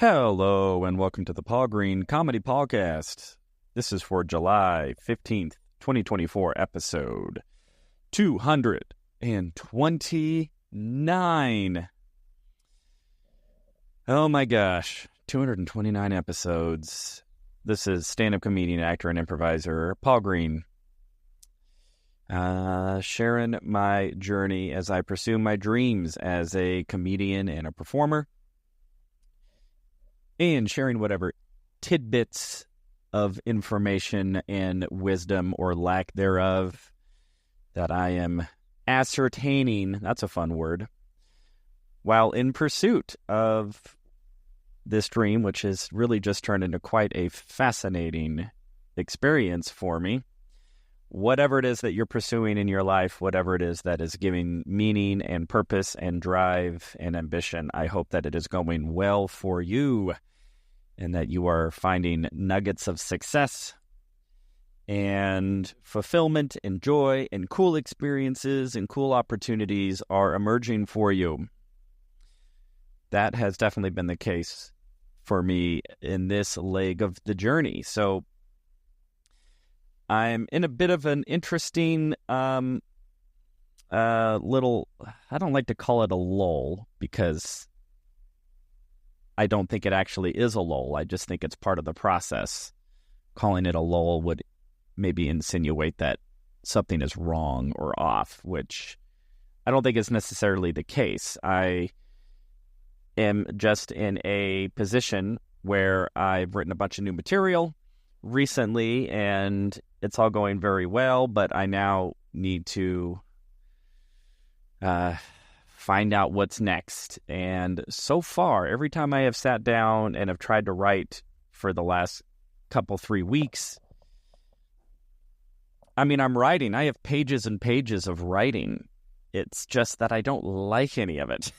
Hello and welcome to the Paul Green Comedy PaulCast. This is for July 15th, 2024, episode 229. Oh my gosh, 229 episodes. This is stand-up comedian, actor, and improviser Paul Green, sharing my journey as I pursue my dreams as a comedian and a performer, and sharing whatever tidbits of information and wisdom or lack thereof that I am ascertaining, that's a fun word, while in pursuit of this dream, which has really just turned into quite a fascinating experience for me. Whatever it is that you're pursuing in your life, whatever it is that is giving meaning and purpose and drive and ambition, I hope that it is going well for you, and that you are finding nuggets of success and fulfillment and joy and cool experiences and cool opportunities are emerging for you. That has definitely been the case for me in this leg of the journey. So I'm in a bit of an interesting little, I don't like to call it a lull because I don't think it actually is a lull. I just think it's part of the process. Calling it a lull would maybe insinuate that something is wrong or off, which I don't think is necessarily the case. I am just in a position where I've written a bunch of new material recently, and it's all going very well, but I now need to find out what's next. And so far, every time I have sat down and have tried to write for the last 3 weeks, I'm writing. I have pages and pages of writing. It's just that I don't like any of it.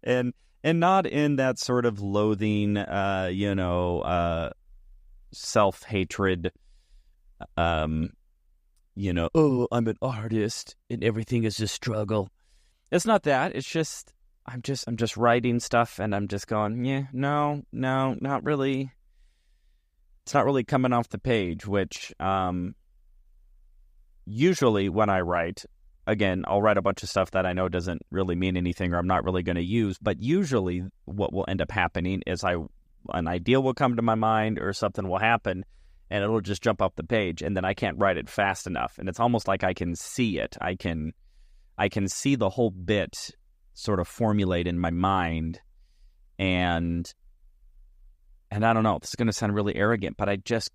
and not in that sort of loathing, self-hatred, oh, I'm an artist and everything is a struggle. It's not that. It's just I'm just writing stuff and I'm just going, no, not really. It's not really coming off the page, which usually when I write, again, I'll write a bunch of stuff that I know doesn't really mean anything or I'm not really going to use, but usually what will end up happening is an idea will come to my mind or something will happen and it'll just jump off the page, and then I can't write it fast enough. And it's almost like I can see it. I can see the whole bit sort of formulate in my mind. And I don't know, this is going to sound really arrogant, but I just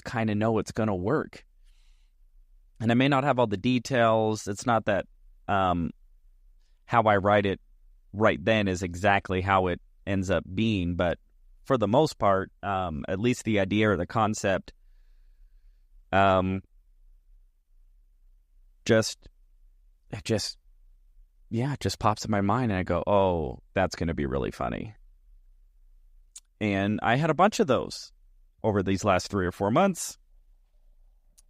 kind of know it's going to work. And I may not have all the details. It's not that how I write it right then is exactly how it ends up being, but for the most part, at least the idea or the concept, just pops in my mind, and I go, oh, that's going to be really funny. And I had a bunch of those over these last 3 or 4 months,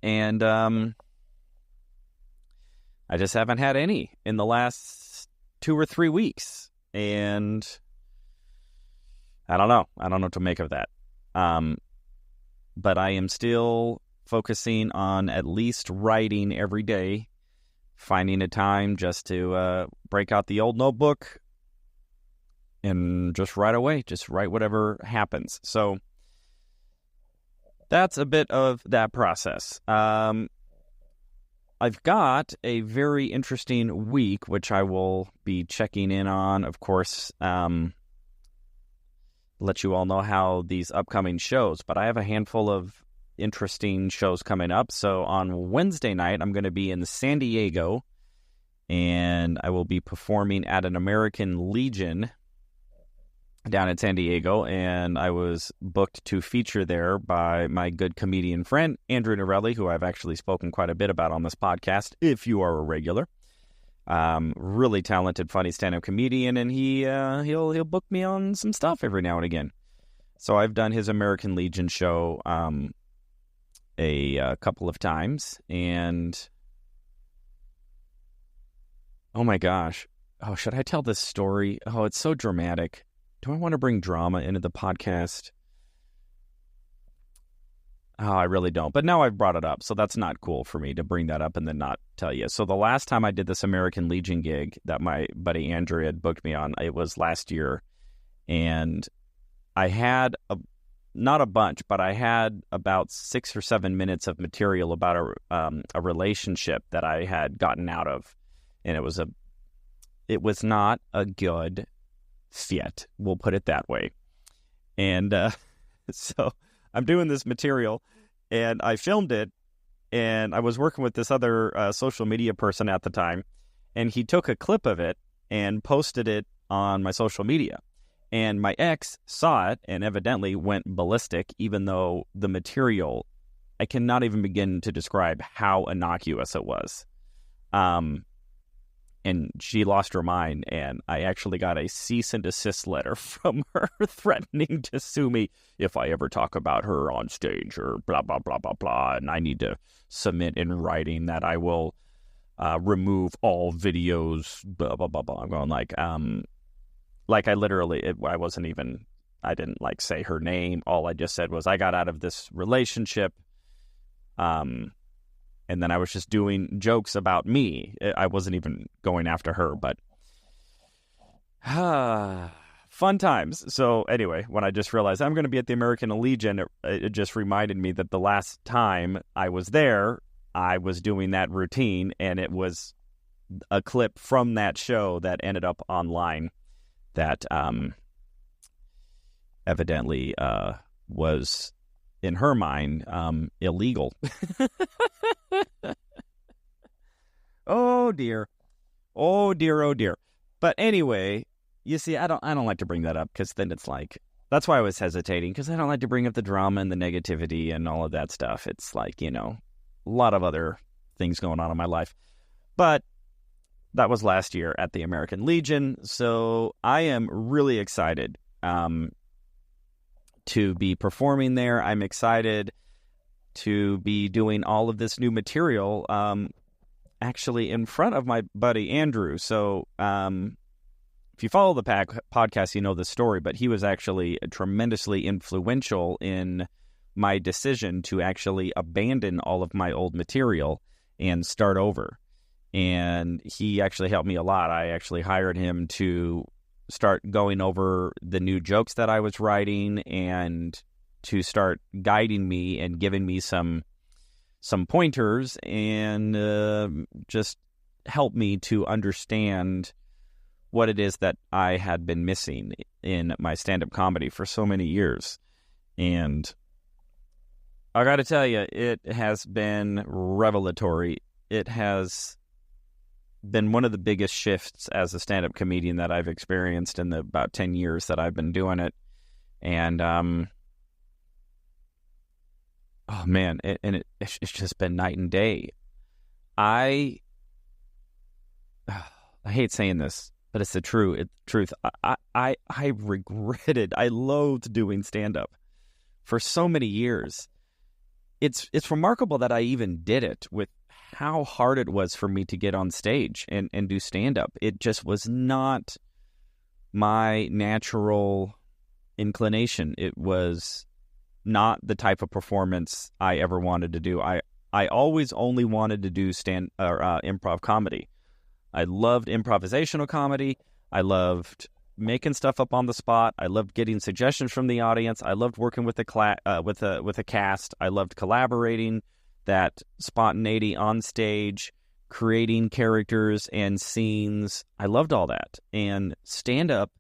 and I just haven't had any in the last 2 or 3 weeks, and I don't know what to make of that. But I am still focusing on at least writing every day, finding a time just to break out the old notebook and just write away, just write whatever happens. So that's a bit of that process. I've got a very interesting week, which I will be checking in on, of course, let you all know how these upcoming shows, but I have a handful of interesting shows coming up. So on Wednesday night, I'm going to be in San Diego, and I will be performing at an American Legion down in San Diego, and I was booked to feature there by my good comedian friend, Andrew Norelli, who I've actually spoken quite a bit about on this podcast, if you are a regular. Really talented, funny stand-up comedian, and he'll book me on some stuff every now and again. So I've done his American Legion show a couple of times, and oh my gosh, should I tell this story? Oh, it's so dramatic. do I want to bring drama into the podcast? Oh, I really don't. But now I've brought it up, so that's not cool for me to bring that up and then not tell you. So the last time I did this American Legion gig that my buddy Andrew had booked me on, it was last year. And I had not a bunch, but I had about 6 or 7 minutes of material about a relationship that I had gotten out of. And it was not a good fit. We'll put it that way. And so I'm doing this material, and I filmed it, and I was working with this other social media person at the time, and he took a clip of it and posted it on my social media. And my ex saw it and evidently went ballistic, even though the material, I cannot even begin to describe how innocuous it was. And she lost her mind, and I actually got a cease and desist letter from her threatening to sue me if I ever talk about her on stage or blah, blah, blah, blah, blah. And I need to submit in writing that I will remove all videos, blah, blah, blah, blah. I'm going like I literally, I didn't like say her name. All I just said was I got out of this relationship. And then I was just doing jokes about me. I wasn't even going after her, but fun times. So anyway, when I just realized I'm going to be at the American Legion, it just reminded me that the last time I was there, I was doing that routine, and it was a clip from that show that ended up online that evidently was, in her mind, illegal. Oh dear. Oh dear, oh dear. But anyway, you see, I don't like to bring that up, because then it's like, that's why I was hesitating, because I don't like to bring up the drama and the negativity and all of that stuff. It's like, a lot of other things going on in my life. But that was last year at the American Legion, so I am really excited to be performing there. I'm excited to be doing all of this new material actually in front of my buddy Andrew. So if you follow the podcast, you know the story, but he was actually tremendously influential in my decision to actually abandon all of my old material and start over. And he actually helped me a lot. I actually hired him to start going over the new jokes that I was writing and to start guiding me and giving me some pointers and just help me to understand what it is that I had been missing in my stand-up comedy for so many years. And I got to tell you, it has been revelatory. It has been one of the biggest shifts as a stand-up comedian that I've experienced in the about 10 years that I've been doing it. And, oh man, it's just been night and day. I hate saying this, but it's the truth. I regretted, I loathed doing stand-up for so many years. It's remarkable that I even did it, with how hard it was for me to get on stage and do stand-up. It just was not my natural inclination. It was not the type of performance I ever wanted to do. I always only wanted to do improv comedy. I loved improvisational comedy. I loved making stuff up on the spot. I loved getting suggestions from the audience. I loved working with a cast. I loved collaborating, that spontaneity on stage, creating characters and scenes. I loved all that. And stand-up,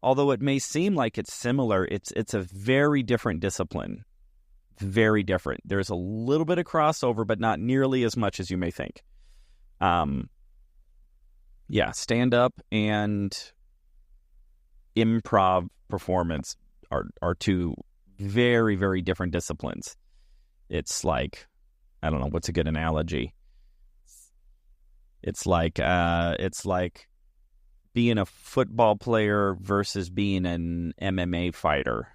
although it may seem like it's similar, it's a very different discipline. Very different. There's a little bit of crossover, but not nearly as much as you may think. Stand-up and improv performance are two very, very different disciplines. It's like, I don't know, what's a good analogy? It's like being a football player versus being an MMA fighter.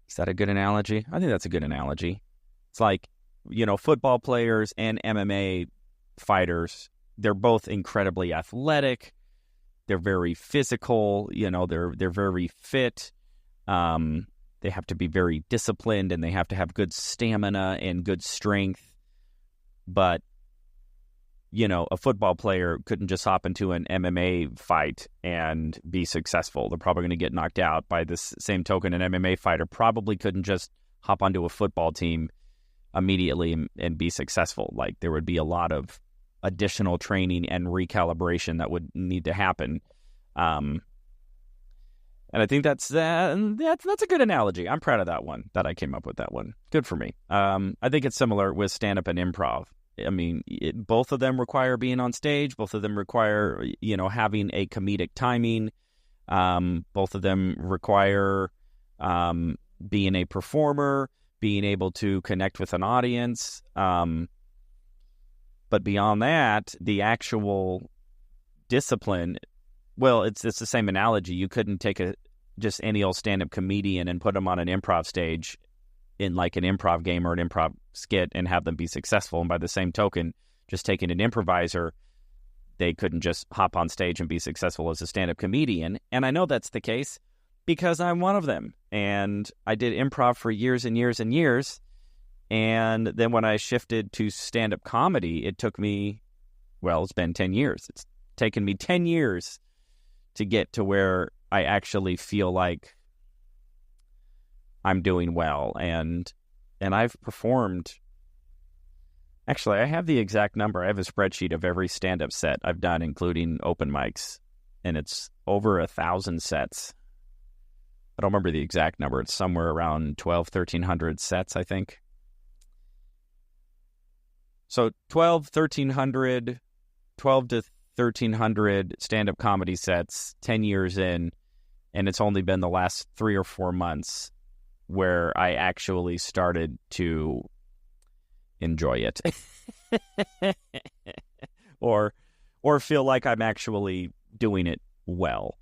Is that a good analogy? I think that's a good analogy. It's like, football players and MMA fighters, they're both incredibly athletic. they're very physical, they're very fit. They have to be very disciplined, and they have to have good stamina and good strength. But, a football player couldn't just hop into an MMA fight and be successful. They're probably going to get knocked out. By this same token, an MMA fighter probably couldn't just hop onto a football team immediately and be successful. Like, there would be a lot of additional training and recalibration that would need to happen. And I think that's a good analogy. I'm proud of that one, that I came up with that one. Good for me. I think it's similar with stand-up and improv. I mean, both of them require being on stage. Both of them require, having a comedic timing. Both of them require being a performer, being able to connect with an audience. But beyond that, the actual discipline, well, it's the same analogy. You couldn't take just any old stand-up comedian and put them on an improv stage in like an improv game or an improv skit and have them be successful. And by the same token, just taking an improviser, they couldn't just hop on stage and be successful as a stand-up comedian. And I know that's the case because I'm one of them. And I did improv for years and years and years. And then when I shifted to stand-up comedy, it took me, it's been 10 years. It's taken me 10 years to get to where I actually feel like I'm doing well. And I've performed. Actually, I have the exact number. I have a spreadsheet of every stand-up set I've done, including open mics, and it's over 1,000 sets. I don't remember the exact number. It's somewhere around 1,300 sets, I think. So 12 to 1,300 stand-up comedy sets, 10 years in, and it's only been the last 3 or 4 months where I actually started to enjoy it. or feel like I'm actually doing it well.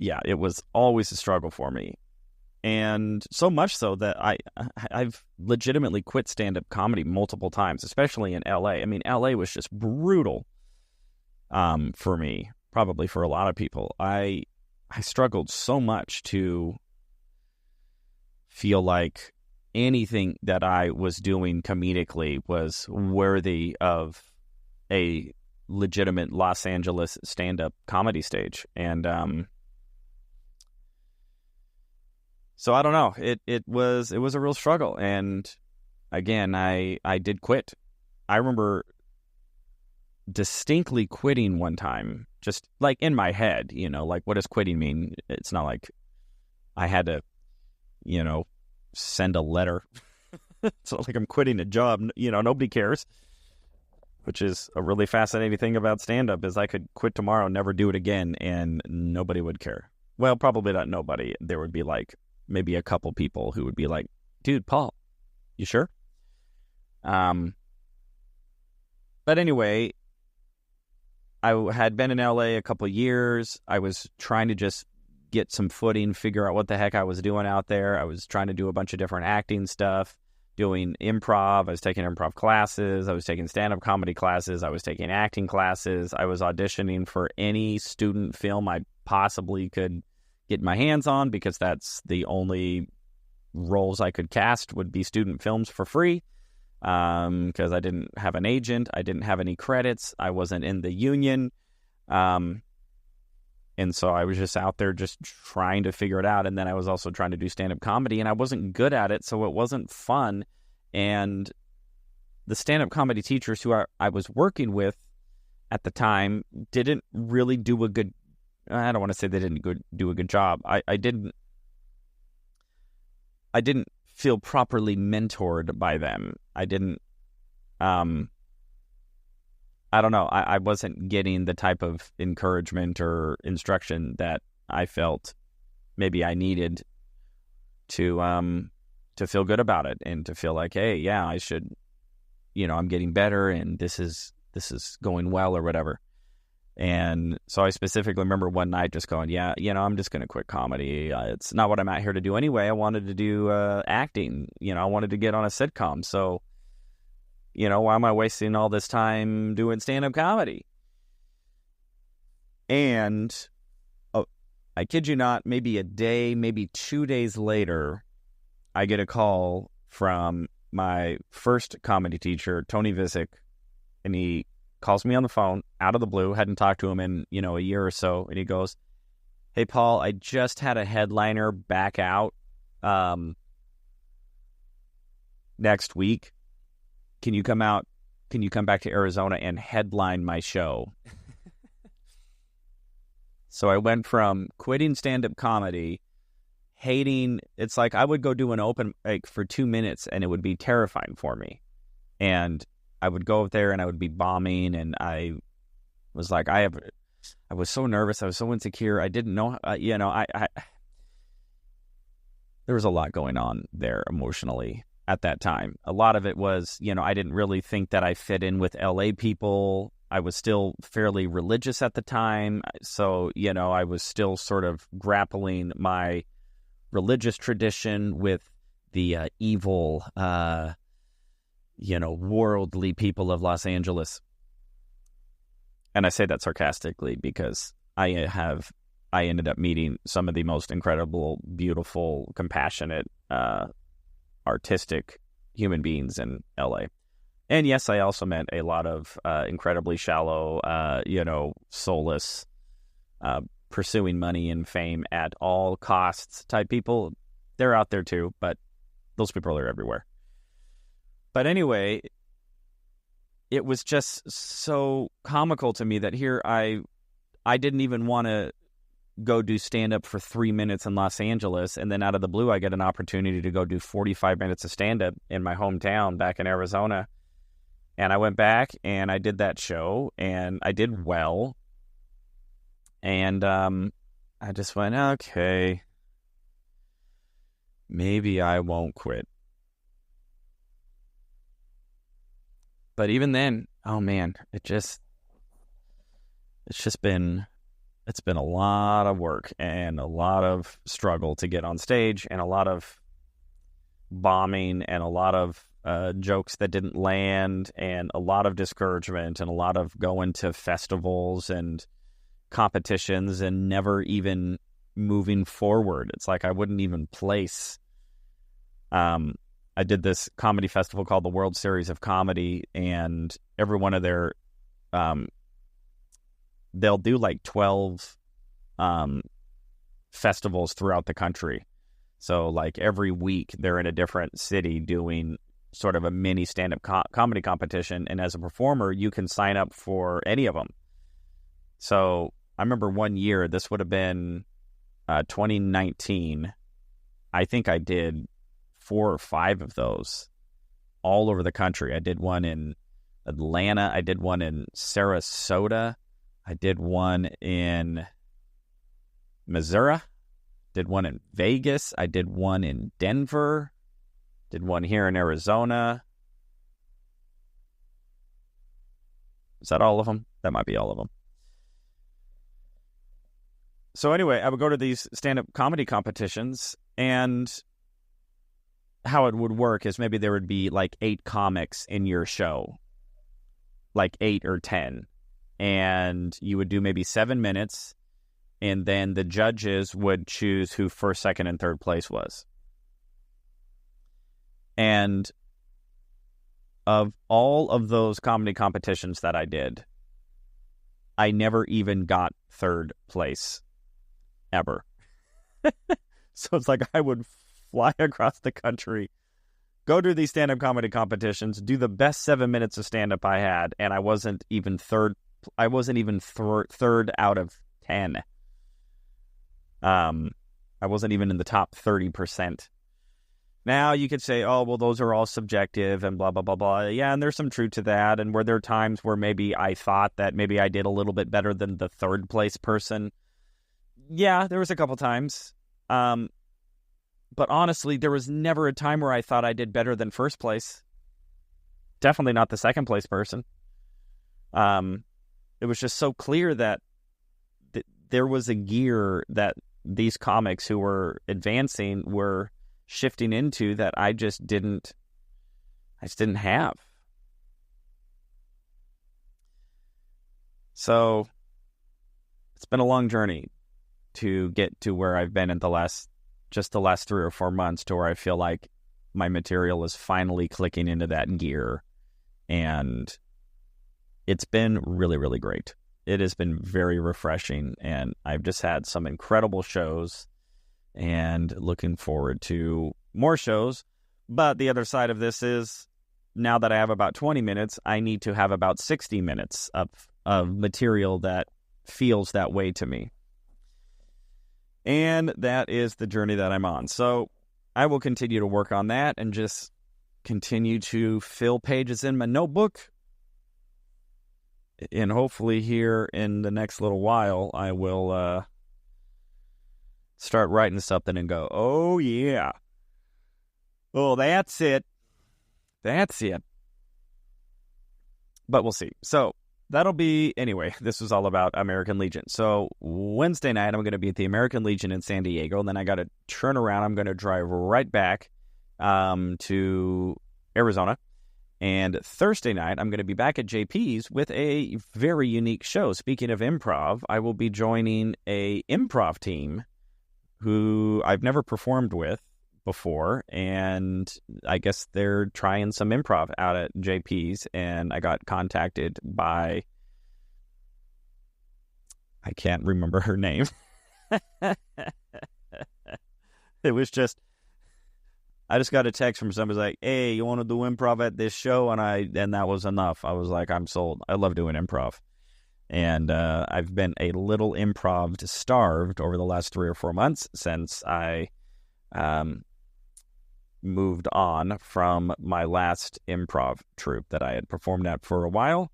It was always a struggle for me. And so much so that I've legitimately quit stand-up comedy multiple times, especially in LA. I mean, LA was just brutal for me, probably for a lot of people. I struggled so much to feel like anything that I was doing comedically was worthy of a legitimate Los Angeles stand-up comedy stage. And so I don't know. It was a real struggle. And again, I did quit. I remember distinctly quitting one time, just like in my head, like, what does quitting mean? It's not like I had to, send a letter. It's not like I'm quitting a job. Nobody cares, which is a really fascinating thing about stand-up is I could quit tomorrow, never do it again, and nobody would care. Well, probably not nobody. There would be like maybe a couple people who would be like, dude, Paul, you sure? But anyway, I had been in LA a couple of years. I was trying to just get some footing, figure out what the heck I was doing out there. I was trying to do a bunch of different acting stuff, doing improv. I was taking improv classes. I was taking stand-up comedy classes. I was taking acting classes. I was auditioning for any student film I possibly could get my hands on because that's the only roles I could cast would be student films for free. Because I didn't have an agent, I didn't have any credits, I wasn't in the union, and so I was just out there just trying to figure it out. And then I was also trying to do stand-up comedy, and I wasn't good at it, so it wasn't fun. And the stand-up comedy teachers who I was working with at the time didn't really do a good. I don't want to say they didn't do a good job. I didn't feel properly mentored by them. I didn't, I don't know. I wasn't getting the type of encouragement or instruction that I felt maybe I needed to feel good about it and to feel like, hey, yeah, I should, I'm getting better and this is going well or whatever. And so I specifically remember one night just going, yeah, I'm just going to quit comedy. It's not what I'm out here to do anyway. I wanted to do acting. I wanted to get on a sitcom. So, why am I wasting all this time doing stand-up comedy? And I kid you not, maybe a day, maybe 2 days later, I get a call from my first comedy teacher, Tony Visick, and he calls me on the phone out of the blue. Hadn't talked to him in, a year or so. And he goes, "Hey, Paul, I just had a headliner back out next week. Can you come out? Can you come back to Arizona and headline my show?" So I went from quitting stand-up comedy, hating, it's like I would go do an open mic for 2 minutes and it would be terrifying for me. And I would go up there and I would be bombing, and I was like, I was so nervous. I was so insecure. I didn't know, there was a lot going on there emotionally at that time. A lot of it was, I didn't really think that I fit in with LA people. I was still fairly religious at the time. So, I was still sort of grappling my religious tradition with the evil, worldly people of Los Angeles. And I say that sarcastically because I ended up meeting some of the most incredible, beautiful, compassionate, artistic human beings in LA. And yes, I also met a lot of incredibly shallow, soulless, pursuing money and fame at all costs type people. They're out there too, but those people are everywhere. But anyway, it was just so comical to me that here I didn't even want to go do stand-up for 3 minutes in Los Angeles, and then out of the blue I get an opportunity to go do 45 minutes of stand-up in my hometown back in Arizona. And I went back and I did that show, and I did well. And I just went, okay, maybe I won't quit. But even then, oh man, it's been a lot of work and a lot of struggle to get on stage, and a lot of bombing, and a lot of jokes that didn't land, and a lot of discouragement, and a lot of going to festivals and competitions and never even moving forward. It's like I wouldn't even place. I did this comedy festival called the World Series of Comedy, and every one of their they'll do like 12 festivals throughout the country. So like every week they're in a different city doing sort of a mini stand-up comedy competition. And as a performer, you can sign up for any of them. So I remember one year, this would have been 2019. I think I did 4 or 5 of those all over the country. I did one in Atlanta. I did one in Sarasota. I did one in Missouri. Did one in Vegas. I did one in Denver. Did one here in Arizona. Is that all of them? That might be all of them. So anyway, I would go to these stand-up comedy competitions, and how it would work is maybe there would be like 8 comics in your show, like 8 or 10, and you would do maybe 7 minutes, and then the judges would choose who first, second, and third place was. And of all of those comedy competitions that I did, I never even got third place, ever. So it's like I would fly across the country, go to these stand-up comedy competitions, do the best 7 minutes of stand-up I had, and I wasn't even third. I wasn't even third out of 10. I wasn't even in the top 30%. Now you could say, oh, well, those are all subjective and blah, blah, blah, blah. Yeah, and there's some truth to that. And were there times where maybe I thought that maybe I did a little bit better than the third place person? Yeah, there was a couple times. But honestly, there was never a time where I thought I did better than first place. Definitely not the second place person. It was just so clear that there was a gear that these comics who were advancing were shifting into that I just didn't have. So it's been a long journey to get to where I've been in the last 3 or 4 months, to where I feel like my material is finally clicking into that gear. And it's been really, really great. It has been very refreshing, and I've just had some incredible shows and looking forward to more shows. But the other side of this is, now that I have about 20 minutes, I need to have about 60 minutes of material that feels that way to me. And that is the journey that I'm on. So I will continue to work on that and just continue to fill pages in my notebook. And hopefully here in the next little while, I will start writing something and go, oh, yeah. Oh, that's it. That's it. But we'll see. So that'll be, anyway, this was all about American Legion. So Wednesday night, I'm going to be at the American Legion in San Diego. And then I got to turn around. I'm going to drive right back to Arizona. And Thursday night, I'm going to be back at JP's with a very unique show. Speaking of improv, I will be joining a improv team who I've never performed with before, and I guess they're trying some improv out at JP's, and I got contacted by, I can't remember her name. It was just, I just got a text from somebody like, hey, you want to do improv at this show? And that was enough. I was like, I'm sold. I love doing improv. And I've been a little improv starved over the last 3 or 4 months since I moved on from my last improv troupe that I had performed at for a while.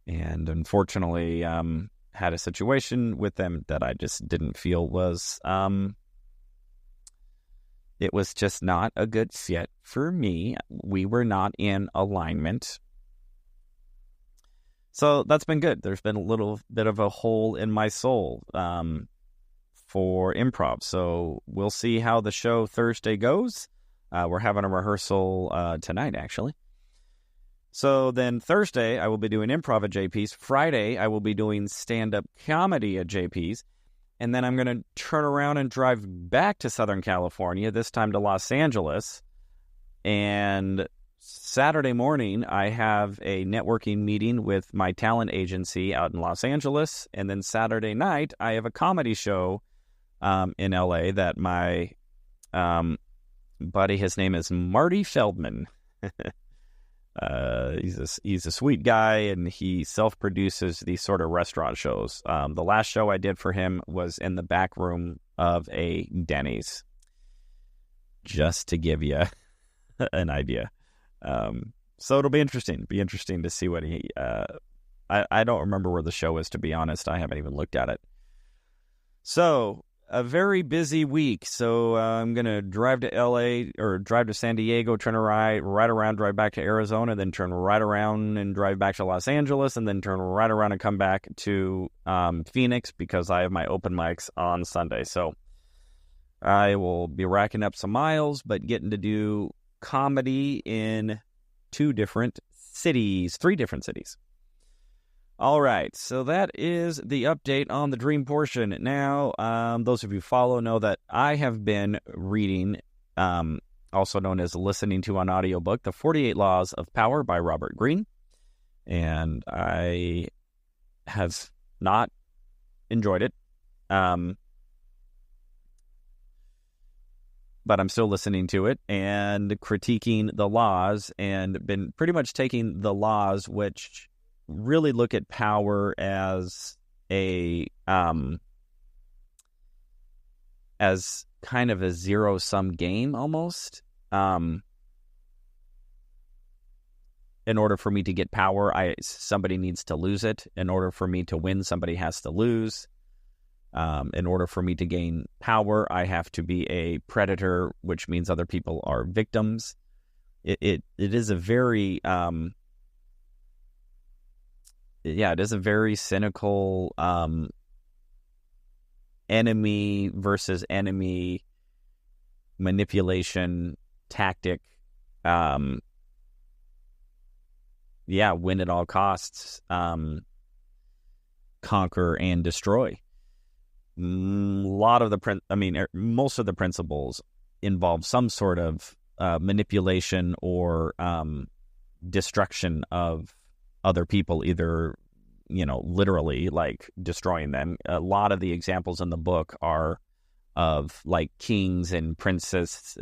And unfortunately, had a situation with them that I just didn't feel was... it was just not a good fit for me. We were not in alignment. So that's been good. There's been a little bit of a hole in my soul for improv. So we'll see how the show Thursday goes. We're having a rehearsal tonight, actually. So then Thursday, I will be doing improv at JP's. Friday, I will be doing stand-up comedy at JP's. And then I'm going to turn around and drive back to Southern California, this time to Los Angeles. And Saturday morning, I have a networking meeting with my talent agency out in Los Angeles. And then Saturday night, I have a comedy show in LA that my buddy, his name is Marty Feldman. He's a sweet guy, and he self-produces these sort of restaurant shows. The last show I did for him was in the back room of a Denny's, just to give you an idea. So it'll be interesting. Be interesting to see what he... I don't remember where the show is, to be honest. I haven't even looked at it. So... a very busy week, so I'm going to drive to LA, or drive to San Diego, turn right around, drive back to Arizona, then turn right around and drive back to Los Angeles, and then turn right around and come back to Phoenix, because I have my open mics on Sunday. So I will be racking up some miles, but getting to do comedy in 3 different cities. All right, so that is the update on the dream portion. Now, those of you who follow know that I have been reading, also known as listening to on audiobook, The 48 Laws of Power by Robert Greene. And I have not enjoyed it, but I'm still listening to it and critiquing the laws, and been pretty much taking the laws, which... really look at power as as kind of a zero-sum game almost. In order for me to get power, somebody needs to lose it. In order for me to win, somebody has to lose. In order for me to gain power, I have to be a predator, which means other people are victims. It is a very... it is a very cynical enemy versus enemy manipulation tactic. Win at all costs, conquer and destroy. most of the principles involve some sort of manipulation or destruction of other people, either, literally like destroying them. A lot of the examples in the book are of like kings and princesses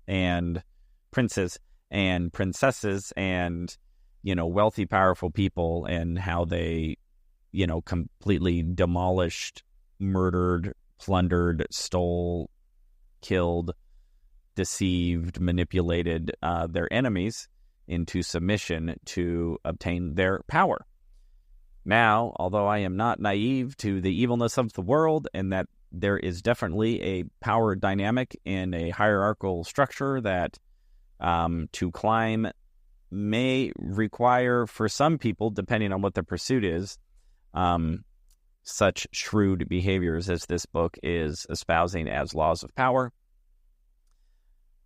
and princes and princesses and, wealthy, powerful people, and how they, completely demolished, murdered, plundered, stole, killed, deceived, manipulated their enemies into submission to obtain their power. Now, although I am not naive to the evilness of the world and that there is definitely a power dynamic in a hierarchical structure that to climb may require, for some people, depending on what the pursuit is, such shrewd behaviors as this book is espousing as laws of power.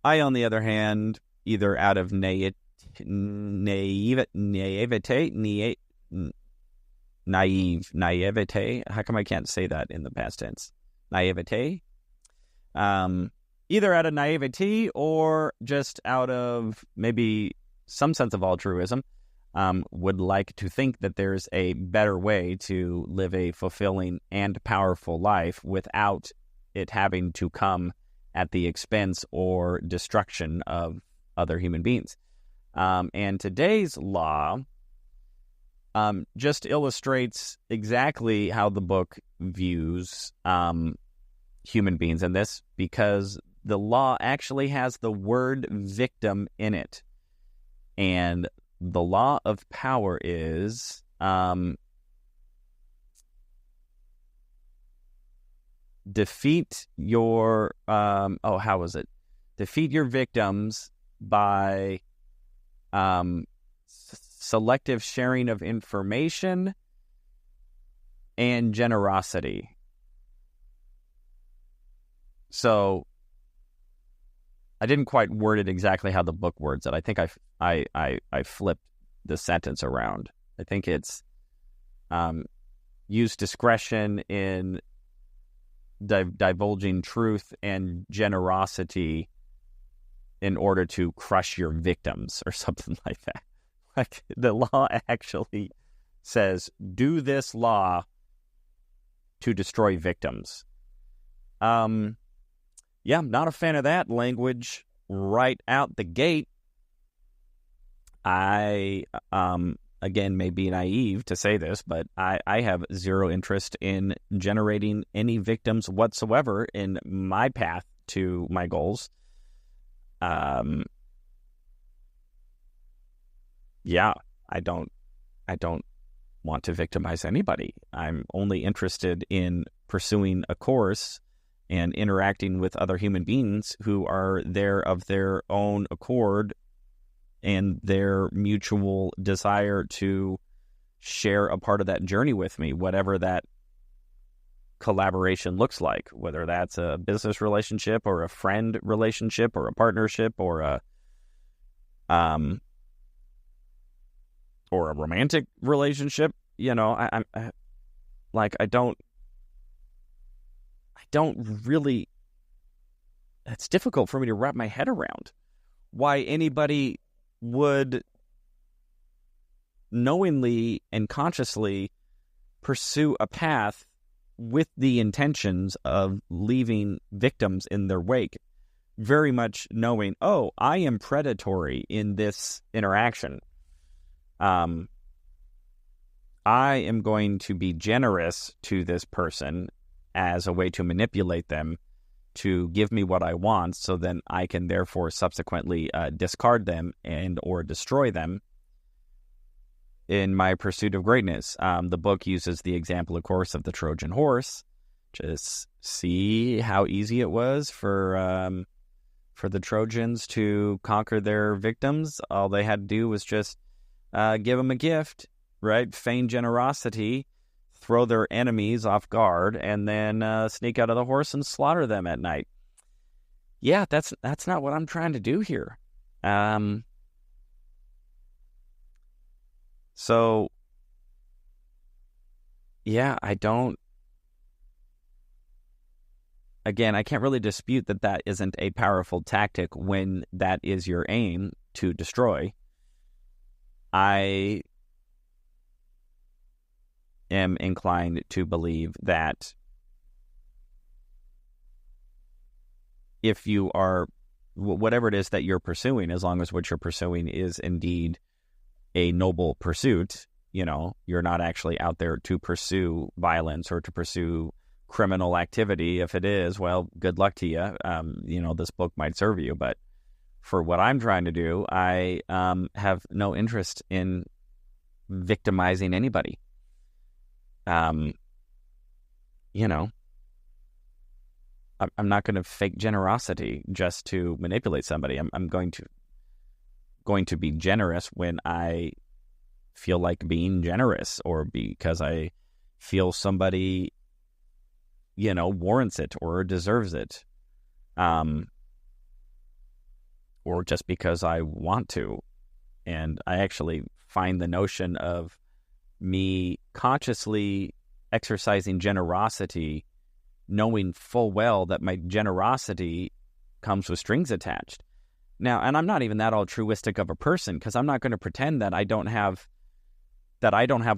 I, on the other hand, either out of naivete, how come I can't say that in the past tense? Naivete? Either out of naivety or just out of maybe some sense of altruism, would like to think that there's a better way to live a fulfilling and powerful life without it having to come at the expense or destruction of other human beings. And today's law just illustrates exactly how the book views human beings in this, because the law actually has the word victim in it. And the law of power is defeat your defeat your victims by selective sharing of information and generosity. So I didn't quite word it exactly how the book words it. I think I flipped the sentence around. I think it's use discretion in divulging truth and generosity in order to crush your victims, or something like that. Like, the law actually says, do this law to destroy victims. Yeah, I'm not a fan of that language right out the gate. I, again, may be naive to say this, but I have zero interest in generating any victims whatsoever in my path to my goals. Yeah, I don't want to victimize anybody. I'm only interested in pursuing a course and interacting with other human beings who are there of their own accord and their mutual desire to share a part of that journey with me, whatever that collaboration looks like, whether that's a business relationship or a friend relationship or a partnership or a romantic relationship. I don't really, it's difficult for me to wrap my head around why anybody would knowingly and consciously pursue a path with the intentions of leaving victims in their wake, very much knowing, oh, I am predatory in this interaction. I am going to be generous to this person as a way to manipulate them to give me what I want, so then I can therefore subsequently discard them and or destroy them in my pursuit of greatness. The book uses the example, of course, of the Trojan horse. Just see how easy it was for the Trojans to conquer their victims. All they had to do was just give them a gift, right? Feign generosity, throw their enemies off guard, and then sneak out of the horse and slaughter them at night. Yeah, that's not what I'm trying to do here. So, yeah, I don't again, I can't really dispute that that isn't a powerful tactic when that is your aim to destroy. I am inclined to believe that if you are, whatever it is that you're pursuing, as long as what you're pursuing is indeed a noble pursuit, you're not actually out there to pursue violence or to pursue criminal activity. If it is, well, good luck to you. This book might serve you, but for what I'm trying to do, I have no interest in victimizing anybody. I'm not going to fake generosity just to manipulate somebody. I'm going to be generous when I feel like being generous, or because I feel somebody, warrants it or deserves it, or just because I want to. And I actually find the notion of me consciously exercising generosity, knowing full well that my generosity comes with strings attached. Now, and I'm not even that altruistic of a person, because I'm not going to pretend that I don't have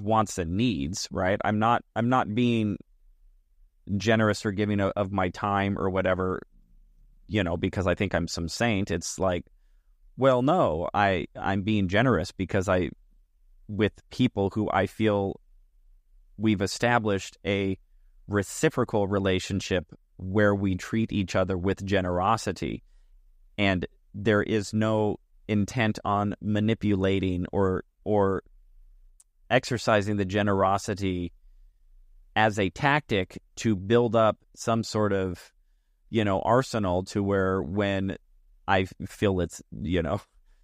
wants and needs, right? I'm not being generous or giving of my time or whatever, because I think I'm some saint. It's like, well, no, I'm being generous because with people who I feel we've established a reciprocal relationship where we treat each other with generosity, and there is no intent on manipulating or exercising the generosity as a tactic to build up some sort of, arsenal to where when I feel it's,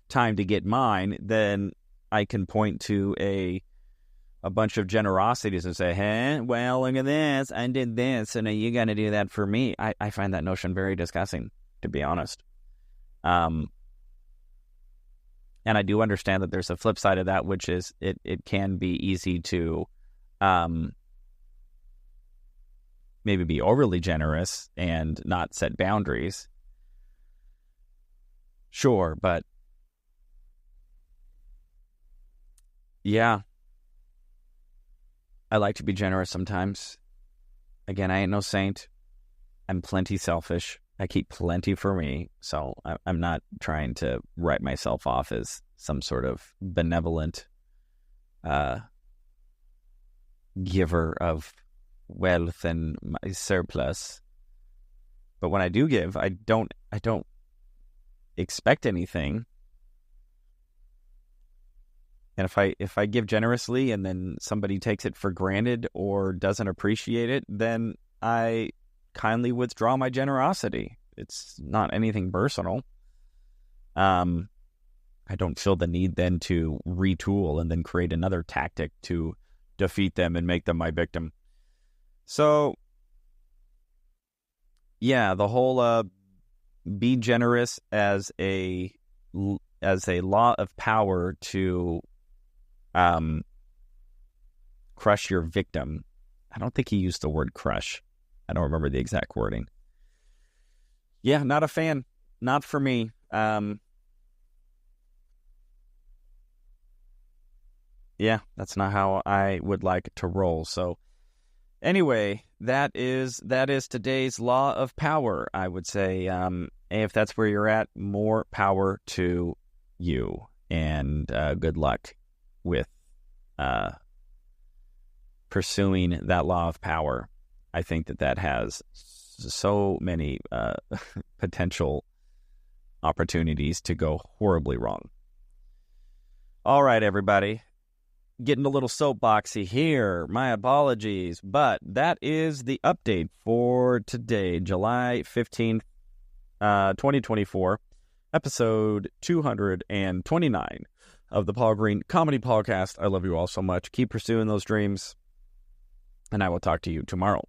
time to get mine, then I can point to a bunch of generosities and say, hey, well, look at this. I did this, and you got to do that for me. I find that notion very disgusting, to be honest. And I do understand that there's a flip side of that, which is it can be easy to maybe be overly generous and not set boundaries. Sure, but yeah, I like to be generous sometimes. Again, I ain't no saint. I'm plenty selfish. I keep plenty for me, so I'm not trying to write myself off as some sort of benevolent giver of wealth and my surplus. But when I do give, I don't expect anything. And if I give generously and then somebody takes it for granted or doesn't appreciate it, then I kindly withdraw my generosity. It's not anything personal. I don't feel the need then to retool and then create another tactic to defeat them and make them my victim. So, yeah, the whole be generous as a law of power to crush your victim. I don't think he used the word crush. I don't remember the exact wording. Yeah, not a fan. Not for me. Yeah, that's not how I would like to roll. So anyway, that is today's law of power. I would say, if that's where you're at, more power to you, and good luck with pursuing that law of power. I think that has so many potential opportunities to go horribly wrong. All right, everybody. Getting a little soapboxy here. My apologies. But that is the update for today, July 15th, 2024, episode 229 of the Paul Green Comedy PaulCast. I love you all so much. Keep pursuing those dreams, and I will talk to you tomorrow.